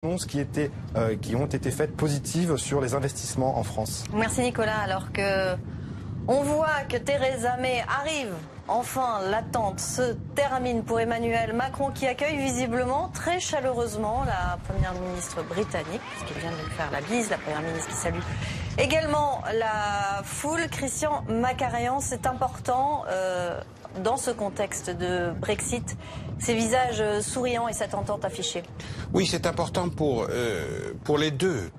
annonces qui ont été faites positives sur les investissements en France. Merci Nicolas. Alors que on voit que Theresa May arrive, enfin l'attente se termine pour Emmanuel Macron qui accueille visiblement très chaleureusement la première ministre britannique puisqu'il vient de lui faire la bise, la première ministre qui salue également la foule. Christian Macarian, c'est important dans ce contexte de Brexit, ces visages souriants et cette entente affichée. Oui, c'est important pour les deux.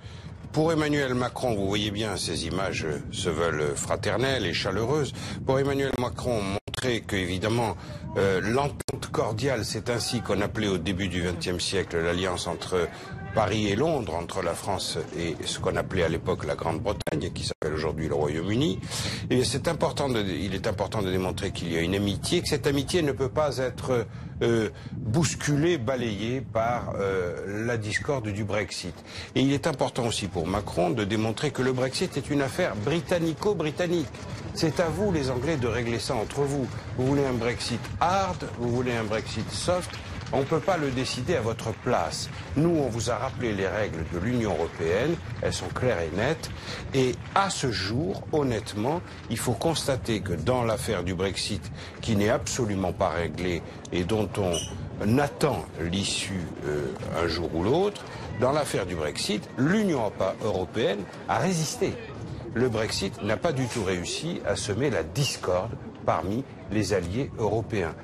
Pour Emmanuel Macron, vous voyez bien, ces images se veulent fraternelles et chaleureuses. Pour Emmanuel Macron, montrer que, évidemment, l'entente cordiale, c'est ainsi qu'on appelait au début du XXe siècle l'alliance entre Paris et Londres, entre la France et ce qu'on appelait à l'époque la Grande-Bretagne, qui s'appelle aujourd'hui le Royaume-Uni. Et il est important de démontrer qu'il y a une amitié, que cette amitié ne peut pas être bousculée, balayée par la discorde du Brexit. Et il est important aussi pour Macron de démontrer que le Brexit est une affaire britannico-britannique. C'est à vous, les Anglais, de régler ça entre vous. Vous voulez un Brexit hard, vous voulez un Brexit soft. On ne peut pas le décider à votre place. Nous, on vous a rappelé les règles de l'Union européenne, elles sont claires et nettes. Et à ce jour, honnêtement, il faut constater que dans l'affaire du Brexit, qui n'est absolument pas réglée et dont on attend l'issue un jour ou l'autre, dans l'affaire du Brexit, l'Union européenne a résisté. Le Brexit n'a pas du tout réussi à semer la discorde parmi les alliés européens.